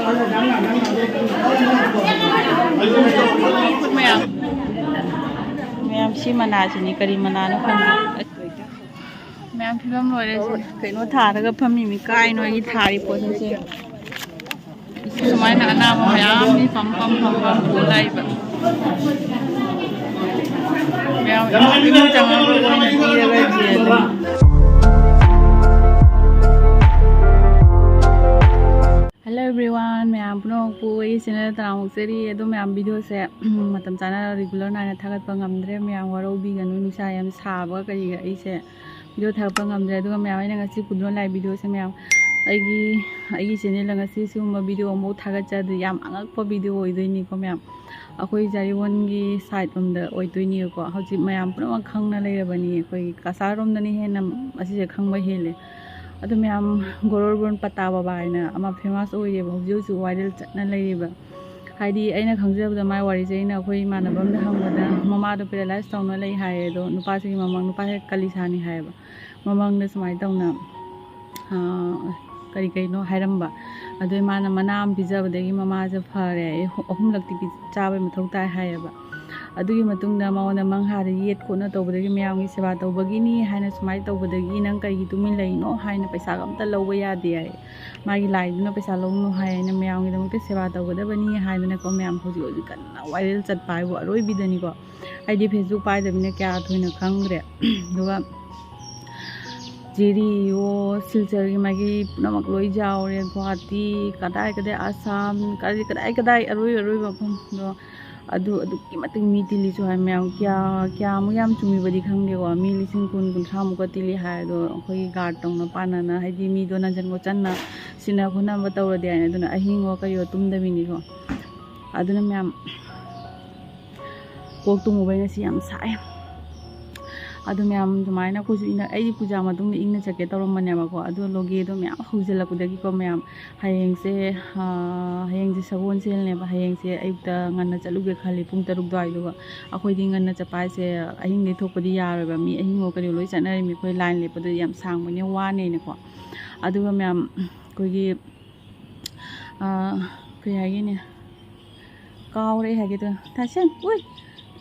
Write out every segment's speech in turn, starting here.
คุณแม่ชิมนาสินี่กะดีมนานะคนแม่พี่บ้ามลอยเลยสิเคยนวดขาแล้วก็พัมมีไก่หน่อยที่ทาดิโพสเซ่สมัยนั้นน้ำมันมีปั๊มปูไหลแบบแม่ที่มันจังเลยดีเลยเจียเลย Hello everyone, मैं आप लोगों को ये चैनल तरामुक से रही है तो मैं आप वीडियो से मतलब जाना रेगुलर ना थकत पंगमद्रे मैं वारो भी गनु निशा याम साबा करी इसे वीडियो थक पंगमद्रे तो मैं आवे ना पुदन लाइव वीडियो से मैं आई चैनल सिगुब वीडियो अमु थगत चादे याम अंगप वीडियो होइदोइनिको मैं अखोई जारिवनगी साइड रोमदा ओइदोइनिको हौजि मयाम पुनम खंगना लेरबनी अखोई कासार रोमदनी हेना असिसे खंगबा हेले अदु मैम गोरोरबन पता बाबाइना अमा फेमस ओइरेबा हौजि वायरल चटना लेरिबा हाइदि अइना खंगजबदा माय वारिजे अइना अखोई मानबमदा हंगबदा ममादो पैरालाइज तौना लei हायेदो नुपासिगी ममंग नुपासे कलिसानी हायबा ममंगदा समाय तौना करी कईनो हायरंबा अदु माना मनाम पिजबदगी ममाजे फरे अहुमलक्ति चाबे मथौ ताय हायबा अदुगी मतुंगदा मावना मंगहादे येत कोना तौबदगी मयामगी सेवा तौबगिनी हायना सुमाय तौबदगी नंग कई तुमिन लैनो हायना पैसा अमता लौबा यादे हाय मागी लाइदुना पैसा लौनो हायना मयामगी दमते सेवा तौबदबनी हायना को मयाम होजि होजि कन्ना वायरल चटपायबो अरोइबिदनी को आइदि फेसबुक पाइदबने क्या थोइना खंगरे दुगा जेरी वो सिलचर की मागी पुनमक लोई जाओरे गुवाहाटी कदाई कदाई आसाम कदाई कदाई अरोई मफम दो अदुकी मतिंग मी तिली जो है मैं क्या मुयाम चुमी बदी खंगदेको मी लिसिंग कुन कुंथ्रा मुका तिली हाय दो अखोई गार्ड तौना पानाना हाइदि मी दो नजन को चन्ना सिना खुना तौरदे हायना दुना अहिंग वो कयो तुमदबिनिको अदुना मैम कोक तुमुबैना सि याम साय अदु मैम दुमाइना कोजु इना आई पूजा मदुंग इंगना चके तौरमनेबको अदु लोगे दो मैम हौजलकुदगी को मैम हयेंसे सगोन सेलनेबा हयेंसे अयुक्ता ngana चलुगे खाली पुंग तरुक द्वाइ दुगा अखोइदि ngana चपाइसे अहिंग दे थोकपदि यारबा मी अहिंगो करि लोइ चनरि मी खोइ लाइन लेपदो याम सांगबने वाने नेको अदुगा मैम कोइगी कइ हागिने काउरे हागे तो थासेन उइ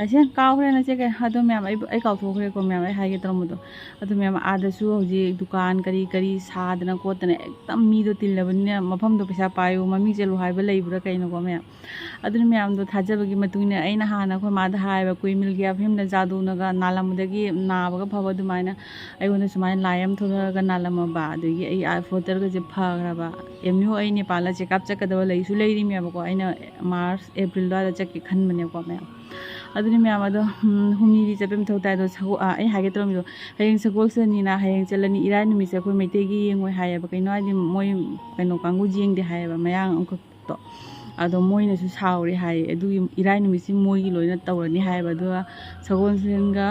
ऐसे काउरे ना चेके अदो मैम आई काउथोखरे को मैम आई हागे तरमदो अदो मैम आदसु हौजि दुकान करी सादना कोतना एकदम मीदो तिल्लबनिने मफमदो पैसा पायो ममी चेलु हाइबा लेइब्रा कइनो को मैम अदुनि मैम दो थाजबगी मतुने आइना हाना खो मादा हाइबा कोइ मिल गया फिमना जादुनगा नालमदगी नाबगा फबा दुमाइना आइगोना सुमाइन लायम थोरगा नालमबा अदुगी आई फोटरगा जे फग्राबा एमयू आई नेपाल चेकअप चकदबा लेइसु लेइरि मैमको आइना मार्च अप्रैल दा चके खनबने को मैम अदुनि मैम अदो हुमनी चपे मथौ ताइदो सगो आई हागे तरमिदो हयेंग सगोलसनीना हयेंग चलनी इराय नुमिसे अखोइ मैतेगी येंगोय हायबा कइनो आदि मोय कइनो कांगु जेंगदे हायबा मयांग अंकतो अदो मोयनसु सावरे हाय अदुगी इराय नुमिसि मोयगी लोइना तौरनी हायबा दो सगोलसनगा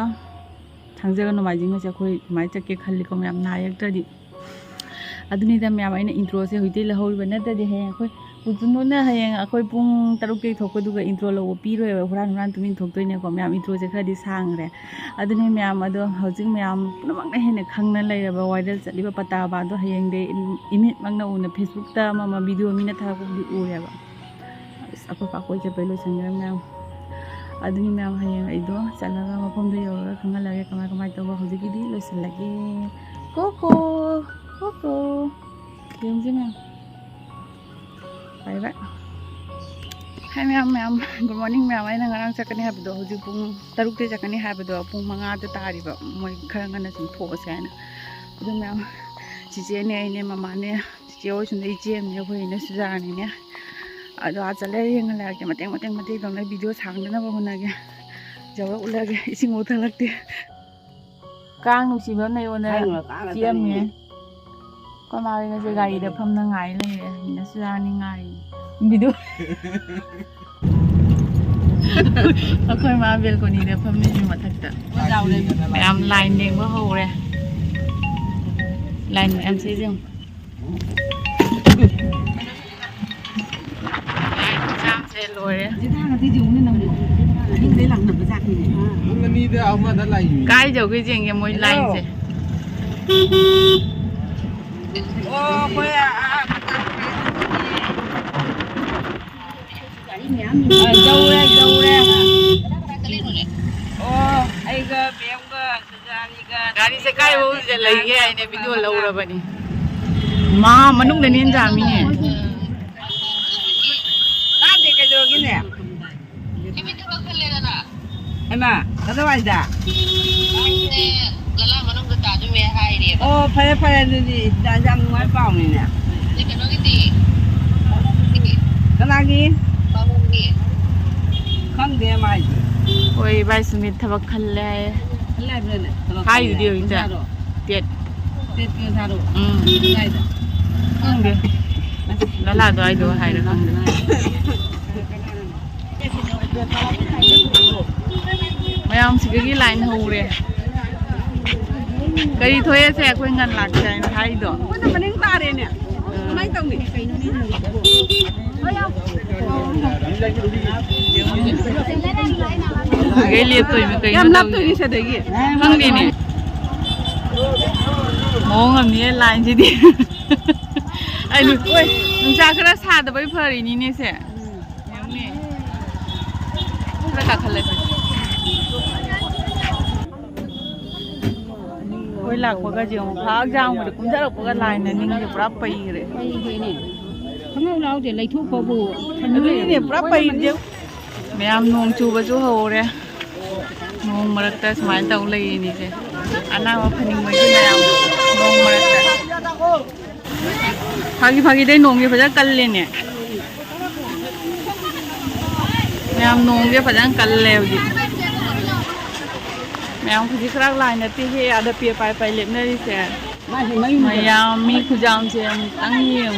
थांजगा नोमाइजिंग से अखोइ माइ चके खल्लिको मैम नायक्तदि अदुनि द मैम आइना इंट्रो से होइते लहौबा नतदि हे अखोइ पुजुनोना हयेंग अखोइ पुंग तरुके थोकदुगा इंट्रो लो पिरोय हुरान तुमिन थोकतोइने को मैम इंट्रो से खदि सांगरे अदुनि मैम अदो हौजिंग मैम पुनमंगना हेने खंगना लेरबा वायरल चलिबा पता बादो हयेंग दे इमिट मंगना उना फेसबुक ता ममा वीडियो मिना थाको दि उरेबा अखोइ पाकोइ चपे लो संगरे मैम अदुनि मैम हयेंग आइदो चलगा मफमदो योरा खंगलागे कमाय तबा हौजिगिदि लोसलगे कोको येंजे ma'am bye bye hi ma'am good morning ma'am आई नंग चकनी हाबदो हजि पुंग तरुकते चकनी हाबदो पुंग मंगा ते तारिबा मोय खरा ngana sum थोसे हायना अदु मैम चिचे ने आइने ममा ने चिचे ओइ सुन इचे ने होय ने सुजानी ने अदो आ चले येंग लागे मते दंग वीडियो सांगदना बहुनागे जवा उलागे इसिंग उथलक्ते कांग नुसिबा नै ओना चियम ने कमारे ने जे गाड़ी दे फमना ngai ले ने सुजानी ngai वीडियो अखोइ मा बेलकोनी दे फमने मथकता मैम लाइन देंबा हौरे लाइन मैम से जों जाम से लोरे काय जौगे जेंगे मोय लाइन से ओ कोई जौरे oh aiga bemga sajaniga gari se kai wo je lege aine video laurabani ma manung da nin jami ne ka de ka jo gine kimi to khale na ama kada wai da gala manung da ta ju me hai ne oh phare phare ni da jam mai pao ni ne ni ka no ki ti kana gi pa mo gi khang de mai oi bai sumit thabak khalle khalle ne hai video inja tet tet ke tharo dai da khang de la do ai do hai da khang de mayam sigagi line ho re kari thoye se khoi ngan lak chai na hai do ko na maning ta re ne mai tong ni kai no ni cái liệp tuổi mình cái năm tuổi đi sẽ đấy kì vâng đi nè mong ngầm ní lại gì đi ai được ôi mình ra cái đó xa được bây giờ đi nè sẽ nhớ nè cái cả khăn lên ôi lạc qua cái giường phá giang mà cũng rất là qua cái lại này nhưng mà bắp bay rồi không lâu thì lấy thuốc vào bù cái này bắp bay chứ mẹ em nung chu với chú hồ đấy nung mà ta smile tàu lấy này chứ anh nào phải nhìn mấy cái nào nung mà ta phagi đây nung cái phải cân lên nè mẹ em nung cái phải cân leo gì mẹ em phải khác lại nè tí cái ada pia pai lem này sẽ mẹ em mi khu jam sẽ tăng nhiều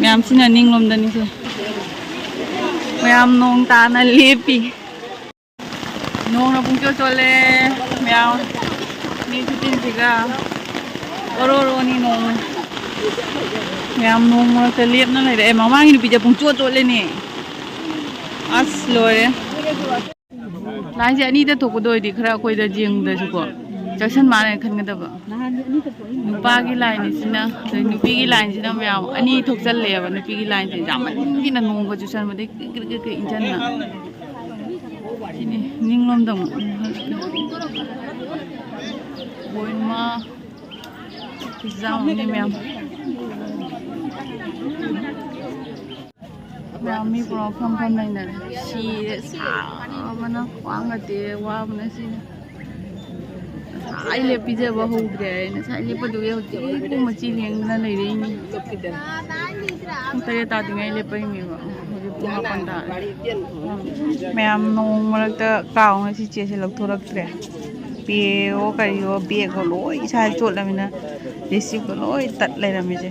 Mẹ xin là ninh lom đani chứ mẹ nong ta na lepi nong na pung cho le mẹ ni tin siga oro ni nong mẹ nong na te lep na le em mang ni pi ja pung cho le ni as lore lai ja ni ta to ko doi di khara koi da jing da chu ko Jackson mana kan ngada ba nupa gi line ni sina nupi gi line sina myaw ani thok chal le ba nupi gi line se jaman gi na nong ba ju san ma de ke injan na ini ninglom dam boin ma exam ni myam mi problem kan nai na si sa mana kwang ga de wa mana si ai le pizza ba ho gre na sai le pa du ye ko ma chi leng na nei re ni tare ta dingai le pai mi ba ho pu ma pan da ma'am nong ma ta kaw nga si che se lok thorak tre pe o kai yo be ko loi sai chot la mi na receive ko loi tat lai ra mi je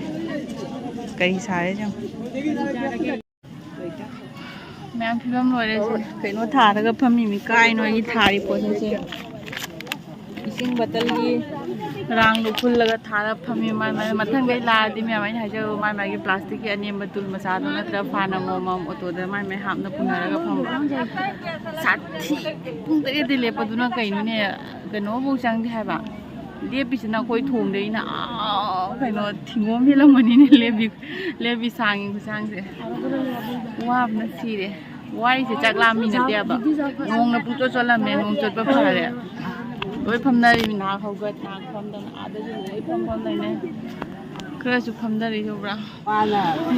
kai sai jang ma'am film loi re kai no tha ra ga pham mi kai no gi thari po se Sing batali rang lu phul laga thara phami mai mathang gai la di me mai ha jo mai gi plastic ki anem batul masa do na tra phana ngomam auto da mai ham na punara ga pham sathi pung tere de le paduna kai nu ne kano bu chang di ha ba le bi chna koi thum de na kai no thingom ni lam mani ne le bi sang se wa na si de wai se chak la mi na te ba ngong na pu cho la me ngong chot pa phara le oi pham na ri na khau ga na pham da na da ju oi pham nei ne kra su pham da ri jo bra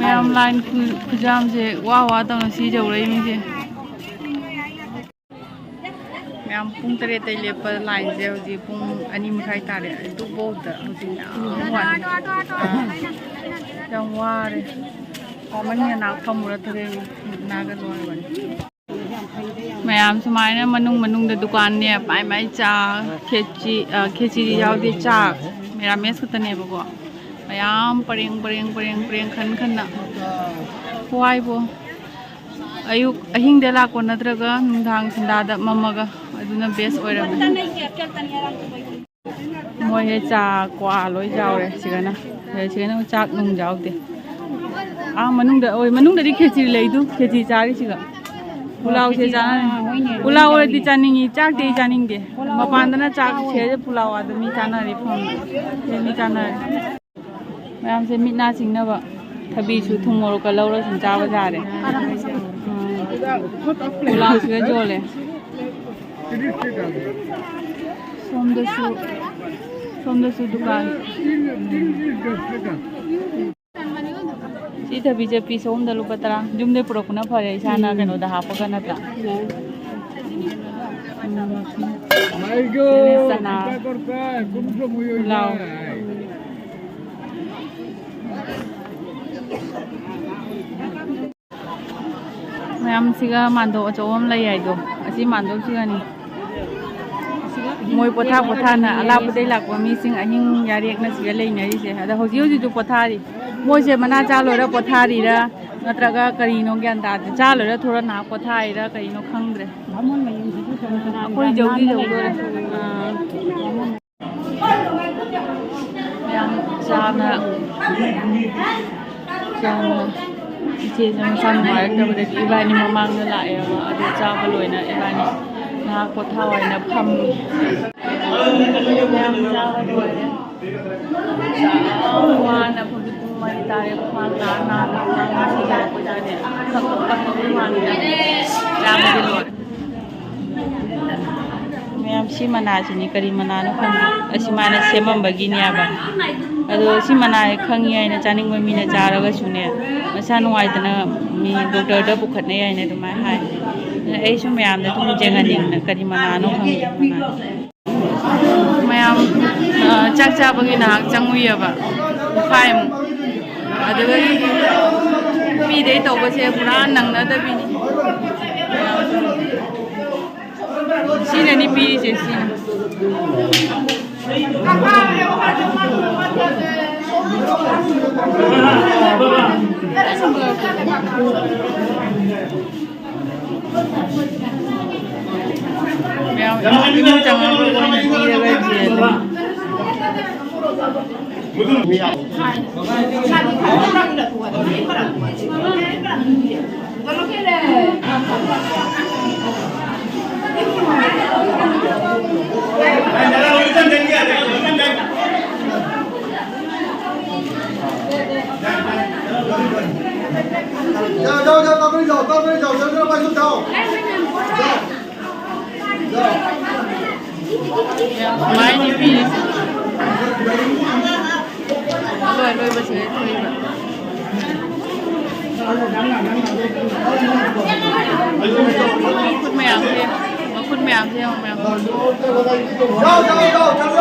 ma'am line khu jam se wa ta na si jo rei mi se ma'am pung tare tai le pa line je ji pung ani mi khai ta re tu bo da hu ji na wa jang wa re ko man ne na pham ra thare na ga loi ban Mayam semai na manung da dukan ne pai mai cha kheci yaw de cha mera mes khata ne ba ko mayam pareng khan na huai bo ayuk ahing de la ko nadraga nungdang sinda da mamaga aduna best oira moi he cha kwa loi jaw re sigana chak nung jaw de manung da di kheci lei du kheci cha ri siga pulao से जाना पुलाव और दी चानिंगी चाक दे चानिंगे मपानदना चाक छे पुलाव आदमी मी चाना रे फम मी चाना ma'am से मिना सिंगनबा थबी सु थुमोरो का लौरो सिन चाबा जारे पुलाव से जोले सोमदसु दुकान सी थबी जे पी सोमदा लुपा तरा जुमदे पुरकुना फरे इसाना कनोदा हापका नता सना पुलाव मैम सिगा मांदो अचोम लै आइदो असि मांदो सिगानी मोय पोथा ना अलापदे लाकवा मीसिंग अहिंग यारेक ना सिगा लेनरिसे अदा होजि होजि जो पोथारी मोयसे मना चालोरा पोथारीरा नत्रगा करिनो ग्यान तादे चालोरा थोड़ा ना पोथारीरा करिनो खंगद्रे अखोय जौदी जौदोरे मैम चाना इचे जन सान मारकबदे इबानी ममांगना लाएबा अदो चाबा लोइना इबानी ना पोथा वाइना फम मैम चाबा लोइरे वाना फुदि पुमाई तारे फाना ना सिगा पोजाने खक वाना चाबा लोइरे मैम सी मनासिनी करी मनानो खंग असि माने सेमंबगिनियाबा अदो सी मना खंगी आइना चानिंग मीना चारगा सुने मसा नुवाइतना मी डॉक्टर दा पुखतने आइना दुमाय हाय ए सु मैम दा तुम जेंगानिंग करी मनानो खंग मैम चाक चाबगी नाक चंगुयबा फाइम अदगा मी दे तोबसे पुरा नंगना दबिनी सीननी पीरिसे सीन इमु चंगा जाओ तब नहीं जाओ चल भाई सुन जाओ माय नी पीरिस लोय बसे थोइबा खुद में आके मैं जाओ चल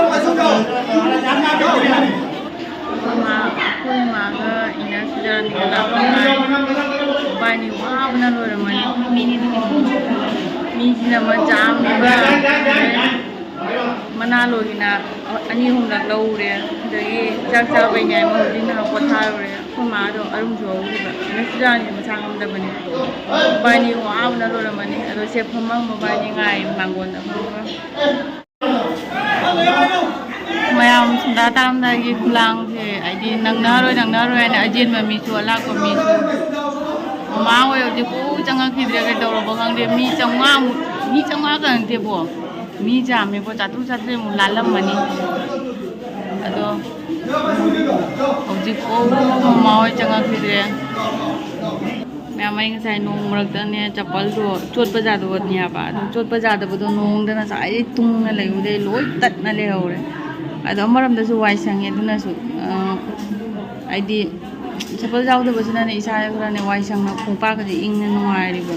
भाई सुन जाओ कोई मागा इना सुजान निकला बानी वाबना लोरमनी मीसिना मजाम मना लोगिना अनि हुमलक लौरे दगी चाक चाबैने महुदिना पोथारे खुमादो अरुम जोउबा इना सुजान मसांगम दबनी बानी वाबना लोरमनी अदो से फमम बानी ngai mangon अफुबा मैम सुंदा तारमदागी खुलांग से आइदी नंगनारोय ना अजेन ममी सु अलाको मी सु मा होय जे को चंगा खिद्रे के दौरो बगांग दे मी चंगा गन ते बो मी जामे बो चातु चात्रे मु लालम मनी अदो ओजि को मा होय चंगा खिद्रे मैम आई ngai नोंग मरक्तने चप्पल दो चोट बजादो निया बा चोट बजादबदो नोंग दना साइ तुंगना लेउदे लोय ततना ले हौरे अदो मरमदसु वाइ संगे दुनसु आइदी चप्पल जाउदबसुना ने इसा खराने वाइ संगना खोपा गदि इंगना नुवाइरिबो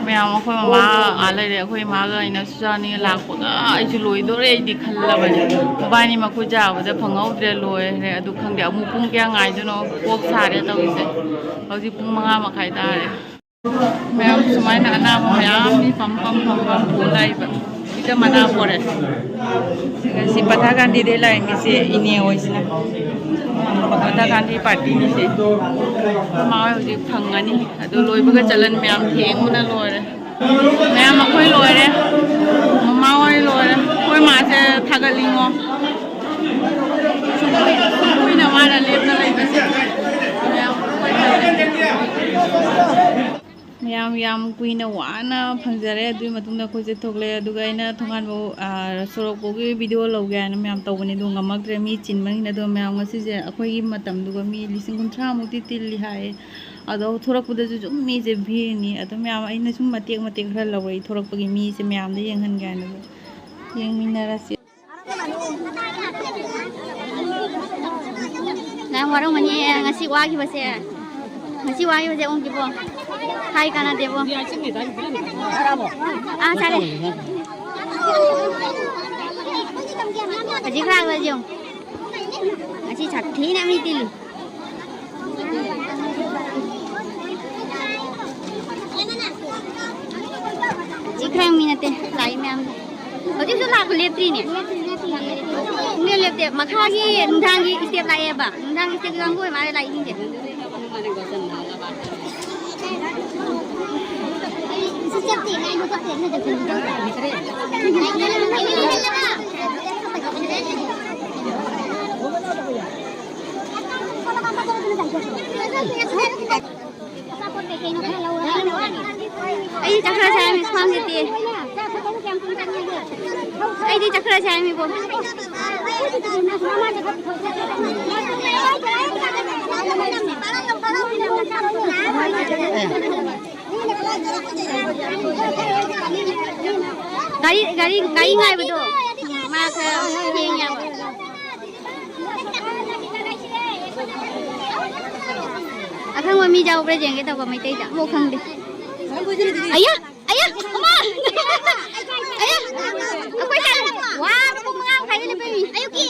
मैम अखोय मा आ लेरे अखोय मागा इना सुजानी लाखोगा आइसु लोइदोरे आइदी खल्लाबने बानी मखु जाबदा फंगौद्रे लोय रे अदु खंगदे अमु पुंग क्या ngaइदनो कोक सारे तौइसे हौजि पुंग 5 मखाइ तारे मैम सुमाइना अनाम मयाम नि पम लाइबा इदा मना पोरे si Patha Gandhi de lai mi se ine oisina Patha Gandhi party ni se ma hoji phangani adu loibaga chalan myam thenguna loire myam akhoi loire mama oi loire koi ma se thagalingo sukui na mara lepna lai base myam ꯌꯥꯝ ꯀꯨꯏꯅ ꯋꯥꯅ ꯐꯪꯖꯔꯦ ꯑꯗꯨꯒꯤ ꯃꯇꯨꯡꯗ ꯑꯩꯈꯣꯏꯁꯦ ꯊꯣꯛꯂꯛꯑꯦ ꯑꯗꯨꯒ ꯑꯩꯅ ꯊꯣꯡꯒꯥꯟꯐꯥꯎ ꯁꯣꯔꯣꯛꯄꯥꯎꯒꯤ video ꯂꯧꯒꯦ ꯍꯥꯏꯅ ꯃꯌꯥꯝ ꯇꯧꯕꯅꯤ ꯑꯗꯨ ꯉꯝꯃꯛꯇ꯭ꯔꯦ ꯃꯤ ꯆꯤꯟꯕꯅꯤꯅ ꯑꯗꯣ ꯃꯌꯥꯝ ꯉꯁꯤꯁꯦ ꯑꯩꯈꯣꯏꯒꯤ ꯃꯇꯝꯗꯨꯒ ꯃꯤ 50,000-60,000 ꯇꯤꯜꯂꯤ ꯍꯥꯏꯌꯦ ꯑꯗꯣ ꯊꯣꯔꯛꯄꯗꯁꯨ ꯁꯨꯝ ꯃꯤꯁꯦ ꯚꯤꯔꯅꯤ ꯑꯗꯣ ꯃꯌꯥꯝ ꯑꯩꯅ ꯁꯨꯝ ꯃꯇꯦꯛ ꯈꯔ ꯂꯧꯔꯛꯏ ꯊꯣꯔꯛꯄꯒꯤ ꯃꯤꯁꯦ ꯃꯌꯥꯝꯗ ꯌꯦꯡꯍꯟꯒꯦ ꯍꯥꯏꯅ ꯌꯦꯡꯃꯤꯟꯅꯔꯁꯤ ꯅꯪ ꯋꯥꯔꯝꯒꯅꯤ ngasi 와기ꯕꯁꯦ ngasi 와기ꯕꯁꯦ 옹기보 하이 가나데보 아 잘해 아직 하고죠 ngasi 작티나 미딜 지크랑 미나테 라이 맘 어디서 라고 랩트리네 Nghe liệp tiệp mà khai cái thang cái tiệp lại em à thang cái tiệp găng vui mà lại như thế tiệp tiền này nó có tiền nó được tiền ấy chắc là sao mình khoan cái tiền ấy đi chắc là sao mình buồn gari ngay betul maka hienya akan mami jauh berjeng kita kau mai teh tak mau khang deh ayah ayah mama ayah aku cakap wah aku mengang kali lebih ni ayo ki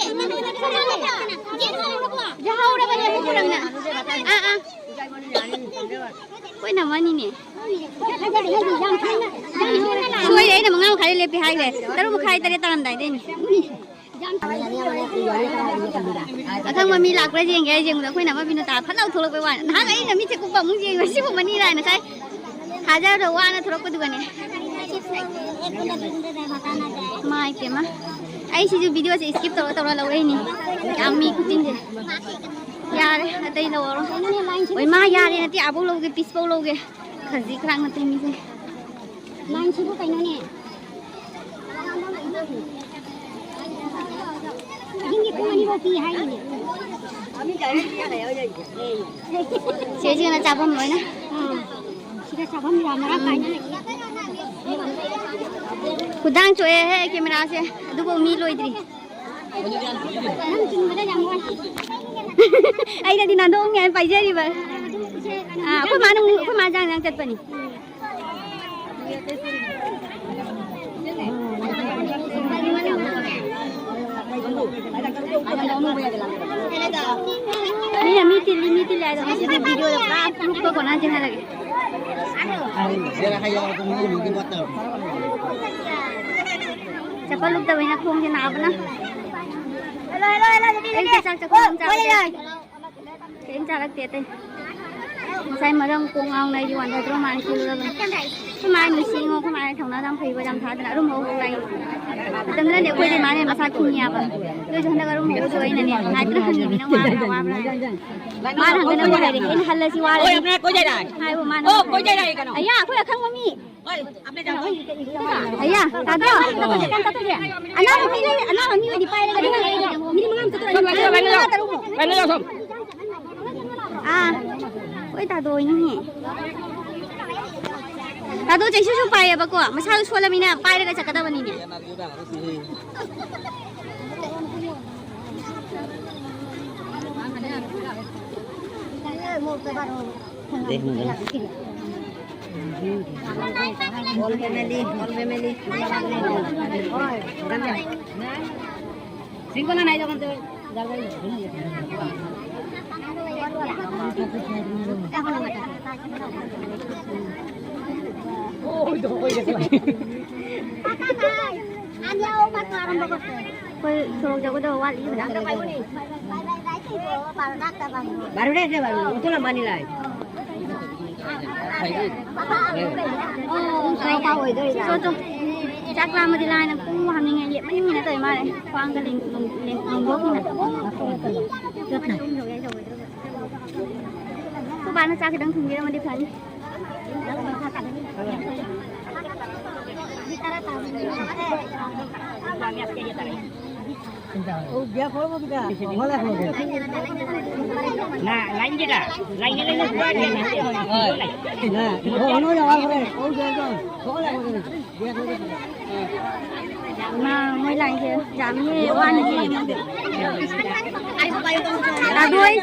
jauh dah banyak aku kurang nak kau nama ni ni Suai ini mengang kali lebih high deh terus bukai tadi tangan dah ini Akan mami lak berjeng berjeng udah kau nama bina tak pernah thuluk berwan hang ini nami cekuk bangun jeng masih pun mani lah nak saya Hajar doa na thuluk tu kan ya Mai kema Ai sih video sih skip tahu lau ini kami ikutin je यार अतै लो ओइ मा यार नति आबो लोगे पिसपो लोगे खजी खरांग नति मिसे line छिबो canoe ने हिंगी कुमानी बो की हाय ने हामी जाय दिया ले ओइ सेजी ना चाबम होइन सिगा चाबम रामरा काइन खुदाङ चोए है क्यामेरा से दुबो मी लोइद्री नम चिंगले जामवा ai nanti nandong nghe phải chơi đi vậy có mà đang chật vậy ini là miti lại rồi sẽ video được ba lúc tôi còn ăn trên này là chắc lúc tao nó không trên nào nữa em chắc không em chắc là tiệt đây sai mà đang cùng ông này đi hoàn thành rồi mà chưa được cái mai mình xin ngô cái mai thằng nó đang phi vào trong tháo thì đúng không đây từng cái điều quay đi mà này mà sao kinh nhà vậy tôi cho nó đúng không rồi này hai cái hình gì nó mà thằng cái nó quay đi cái hành là gì qua đây hai bộ mà cô chơi đây cái nào ấy à cô là không có mi ấy à tao đó tao tôi vậy anh nói là như đi bay đây cái này mình mang tôi rồi à ôi tao đôi nhỉ tao đôi chạy xuống bay à bà cô mà sao xuống là mình nè bay đây cái chắc cái tao bên này All family. Singko na naik kan tu. Oh, itu kau ini. Anda obat orang bagus. Kau suruh jago dah wali dah. Baru deh baru. Itu lah mani lah. Chắc làm một tí lại là cũng làm như ngày liệm mấy mình đã tới mà này khoang cái link bốc này rất này các bạn nó sao cái đăng thùng kia mà đi phải Nah, lain je dah. Lain buat dia nanti. Mà mới lại thì giảm như oan gì ta đuôi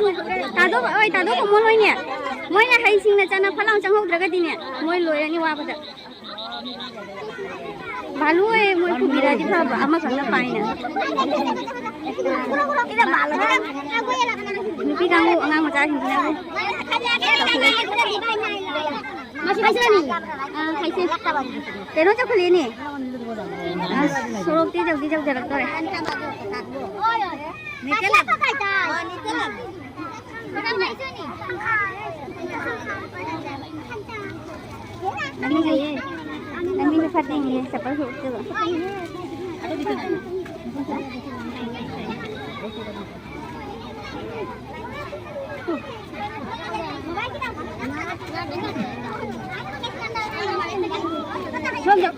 không muốn nè mới là hay sinh là cho nó phát lòng trong hốc được cái gì nè mới lùi như qua bây giờ bà lùi mới phụ bị ra thì sao bà mà cần nó phải nè cái đang ngủ ngang một trái thì nào masih masih nih kaisi terus cakap ni suruh dijauh jarak tu ni kelam ni kelam Nami ni Fatih ni siapa suruh tu Không được.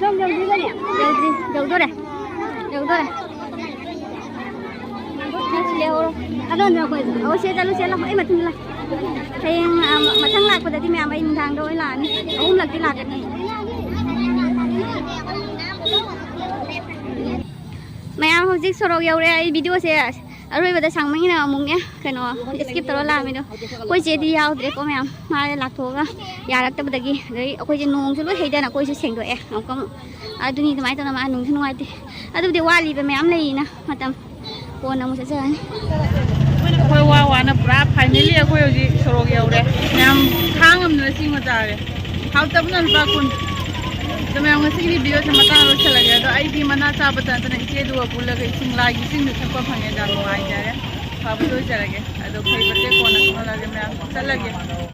Không được gì vậy? Đâu rồi? Đâu rồi? Leo. Ada nak apa? Oh, saya lah. Mà thằng mà thằng lạc của thì mẹ mà in thằng đôi là ông là cái lạc này. Mẹ hôm trước sau yêu ra video sẽ rồi bây giờ sáng mấy nào mùng nhé cái nó skip tao làm mình đâu quay chơi đi ao để có mẹ mai lạc thuốc á nhà lạc tập được gì đấy quay chơi nung cho lúc hay đây là quay chơi sành rồi không có tôi nhìn thấy máy tao làm ăn nung thế ngoài thì tôi đi qua đi về mẹ em này nè mà tầm cô nào muốn chơi chơi quay qua nó bra finally quay gì sau yêu đấy em thang em nó xin mà trả how tập nó ba kun तो मैं उनसे की video से मता रोज चला गया तो आई भी मना सा बता तो नहीं चेदु अपुल के सिंग लागी सिंग सब को फंगे जानो आई जा रहे बाबू तो चला गया तो कोई बच्चे को ना लगे मैं चला गया